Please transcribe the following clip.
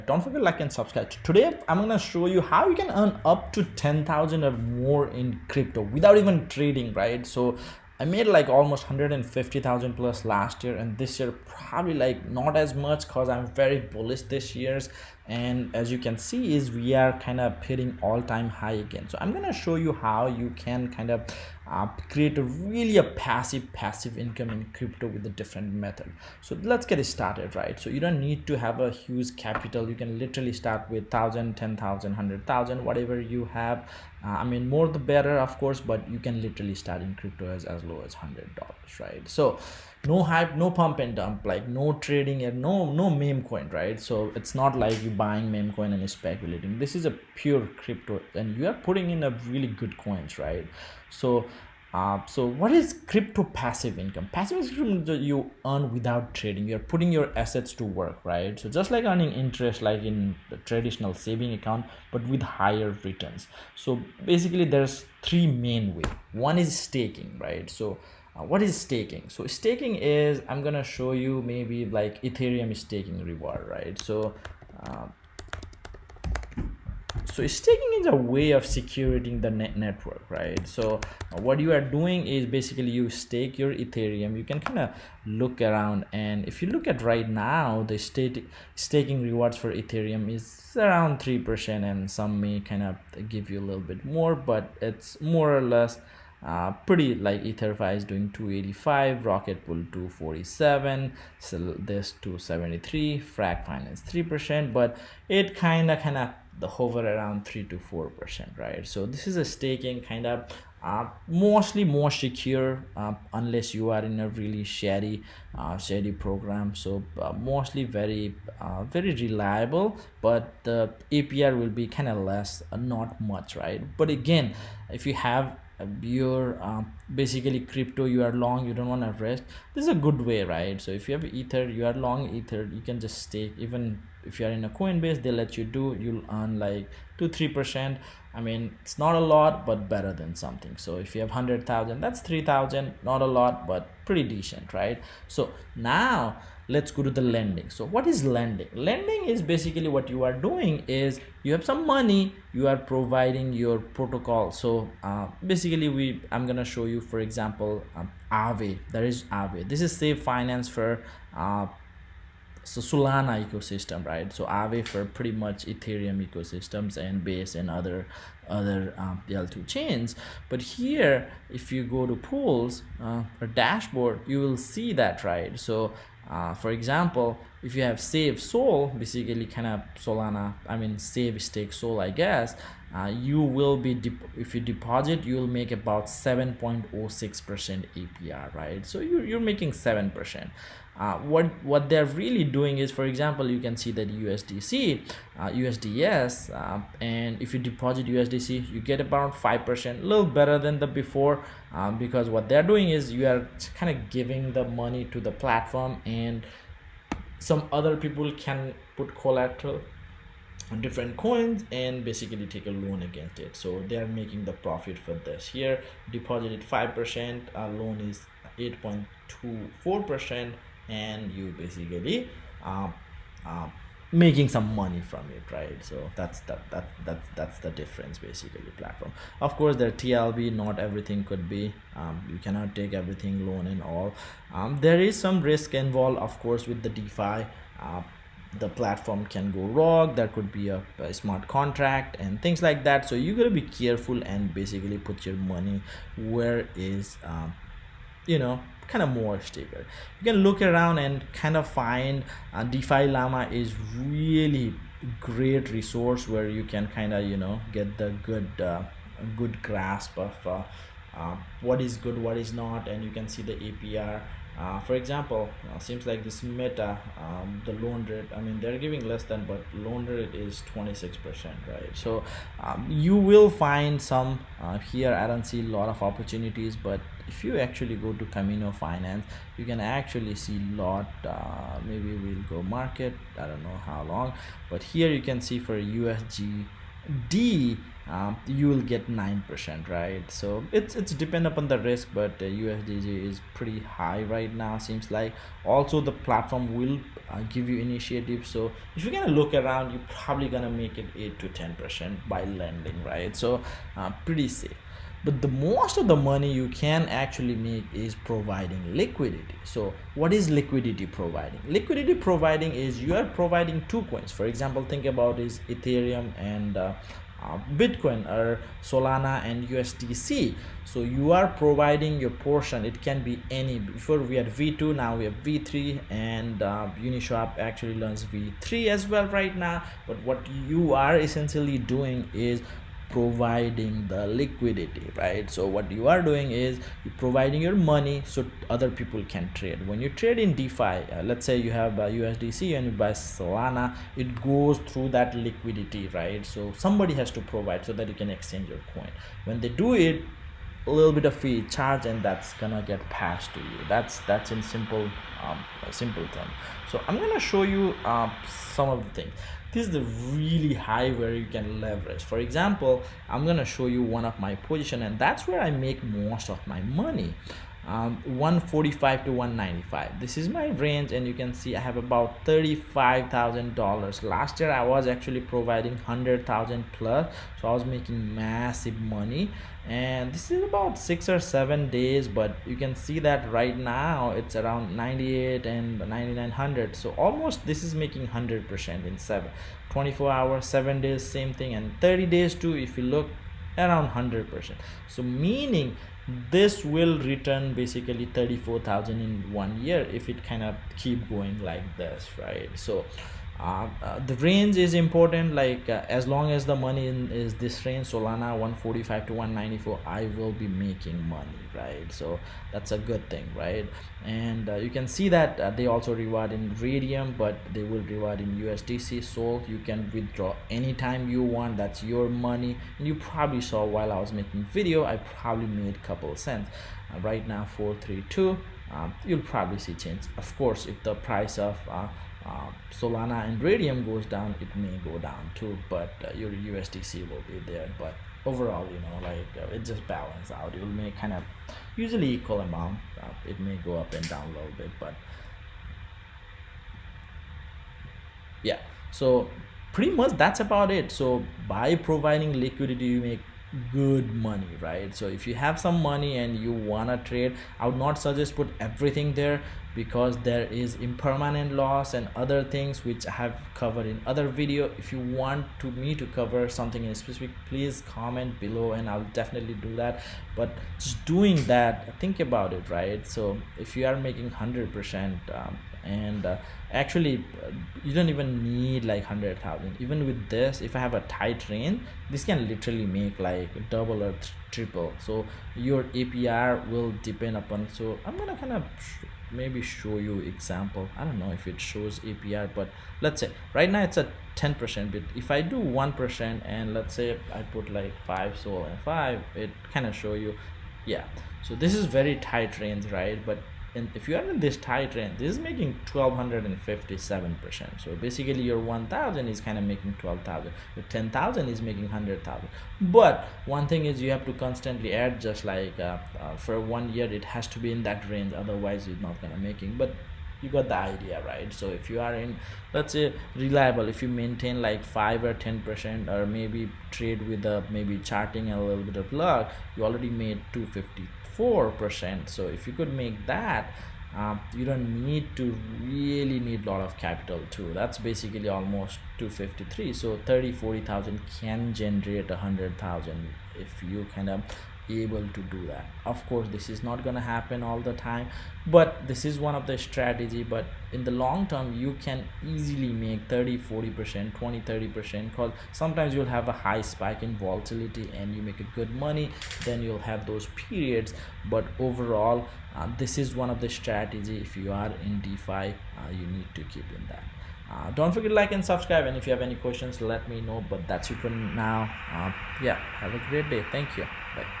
Don't forget like and subscribe. Today I'm gonna show you how you can earn up to 10,000 or more in crypto without even trading, right? So I made like almost 150,000 plus last year, and this year probably like not as much because I'm very bullish this year's. And as you can see is we are kind of hitting all-time high again. So I'm gonna show you how you can kind of create a passive income in crypto with a different method. So let's get it started, right? So you don't need to have a huge capital. You can literally start with 1,000, 10,000, 100,000, whatever you have. I mean, more the better, of course, but you can literally start in crypto as low as $100, right? So no hype, no pump and dump, like no trading and no meme coin, right? So it's not like you buying meme coin and speculating. This is a pure crypto, and you are putting in a really good coins, right? So what is crypto passive income? Passive income that you earn without trading. You're putting your assets to work, right? So just like earning interest like in the traditional saving account, but with higher returns. So basically there's three main way. One is staking, right? So what is staking? So staking is, I'm gonna show you maybe like Ethereum staking reward, right? So staking is a way of securing the network, right? So what you are doing is basically you stake your Ethereum. You can kind of look around, and if you look at right now, the staking rewards for Ethereum is around 3%, and some may kind of give you a little bit more, but it's more or less pretty. Like Ether.fi is doing 285, Rocket Pool 247, so this 273, Frag Finance 3%, but it kind of the hover around 3 to 4%, right? So this is a staking kind of mostly more secure, unless you are in a really shady program. So mostly very reliable, but the APR will be kind of less, not much, right? But again, if you have your basically crypto, you are long, you don't want to risk, this is a good way, right? So if you have Ether, you are long Ether, you can just stake. Even if you are in a Coinbase, they let you'll earn like 2-3%. I mean, it's not a lot, but better than something. So if you have 100,000, that's 3,000, not a lot, but pretty decent, right? So now let's go to the lending. So what is lending? Lending is basically what you are doing is you have some money, you are providing your protocol. So basically I'm gonna show you, for example, Aave. There is Aave. This is safe finance for Solana ecosystem, right? So Aave for pretty much Ethereum ecosystems and Base and other L2 chains. But here, if you go to pools or dashboard, you will see that, right? So for example, if you have Save Sol, basically kind of Solana, I mean Save Stake Sol, I guess, you will be if you deposit, you will make about 7.06% APR, right? So you're making 7%. What they're really doing is, for example, you can see that USDC, USDS, and if you deposit USDC, you get about 5%, a little better than the before, because what they're doing is you are kind of giving the money to the platform, and some other people can put collateral on different coins and basically take a loan against it. So they are making the profit for this. Here deposited 5%, loan is 8.24%, and you basically making some money from it, right? So that's the difference, basically. Platform, of course, there TLB, not everything could be, you cannot take everything loan and all. There is some risk involved, of course, with the DeFi. The platform can go wrong, there could be a smart contract and things like that. So you gotta be careful and basically put your money where is kind of more stable. You can look around and kind of find DeFi Llama is really great resource where you can kind of get the good grasp of what is good, what is not, and you can see the APR. For example, seems like this Meta, the loan rate, I mean they're giving less than, but loan rate is 26%, right? So you will find some here. I don't see a lot of opportunities, but if you actually go to Camino Finance, you can actually see a lot. Maybe we'll go market, I don't know how long, but here you can see for USG D, you will get 9%, right? So it's depend upon the risk, but USDG is pretty high right now, seems like. Also the platform will give you initiatives, so if you're gonna look around, you're probably gonna make it 8 to 10% by lending, right? So pretty safe. But the most of the money you can actually make is providing liquidity. So what is liquidity providing? Liquidity providing is you are providing two coins. For example, think about is Ethereum and Bitcoin, or Solana and USDC. So you are providing your portion. It can be any. Before we had V2, now we have V3, and Uniswap actually learns V3 as well right now. But what you are essentially doing is providing the liquidity, right? So what you are doing is you're providing your money so other people can trade. When you trade in DeFi, let's say you have USDC and you buy Solana, it goes through that liquidity, right? So somebody has to provide so that you can exchange your coin. When they do it, a little bit of fee charge, and that's gonna get passed to you. That's in simple term. So I'm gonna show you some of the things. This is the really high where you can leverage. For example, I'm gonna show you one of my position, and that's where I make most of my money. 145 to 195, this is my range, and you can see I have about $35,000. Last year I was actually providing 100,000 plus, so I was making massive money. And this is about 6 or 7 days, but you can see that right now it's around 98 and 9900. So almost this is making 100% in 24 hours, 7 days, same thing, and 30 days too. If you look, around 100%. So meaning this will return basically 34,000 in 1 year if it kind of keep going like this, right? So the range is important. Like as long as the money is this range, Solana 145 to 194, I will be making money, right? So that's a good thing, right? And you can see that they also reward in Radium, but they will reward in USDC. So you can withdraw anytime you want. That's your money. And you probably saw while I was making video, I probably made a couple of cents. Right now 432, you'll probably see change. Of course, if the price of Solana and Radium goes down, it may go down too, but your USDC will be there. But overall, it just balance out. You'll make kind of usually equal amount. It may go up and down a little bit, but yeah. So pretty much that's about it. So by providing liquidity, you make good money, right? So if you have some money and you wanna trade, I would not suggest put everything there, because there is impermanent loss and other things which I have covered in other video. If you want me to cover something in specific, please comment below and I'll definitely do that. But just doing that, think about it, right? So if you are making 100%, and actually you don't even need like 100,000. Even with this, if I have a tight range, this can literally make like double or triple. So your APR will depend upon. So I'm gonna kind of maybe show you example. I don't know if it shows APR, but let's say right now it's at 10%, but if I do 1%, and let's say I put like 5 SOL and 5, it kind of show you. Yeah, so this is very tight range, right? But and if you are in this tight range, this is making 1257%. So basically your 1000 is kind of making 12,000, your 10,000 is making 100,000. But one thing is you have to constantly add, just like for 1 year it has to be in that range, otherwise it's not gonna making. But you got the idea, right? So if you are in, let's say, reliable, if you maintain like 5 or 10%, or maybe trade with maybe charting and a little bit of luck, you already made 254%. So if you could make that, you don't need to really need a lot of capital too. That's basically almost 253. So 40,000 can generate 100,000 if you kind of able to do that. Of course, this is not going to happen all the time, but this is one of the strategy. But in the long term, you can easily make 30-40%, 20-30%, because sometimes you'll have a high spike in volatility and you make a good money, then you'll have those periods. But overall, this is one of the strategy. If you are in DeFi, you need to keep in that. Don't forget to like and subscribe, and if you have any questions, let me know. But that's it for now. Yeah, have a great day. Thank you. Bye.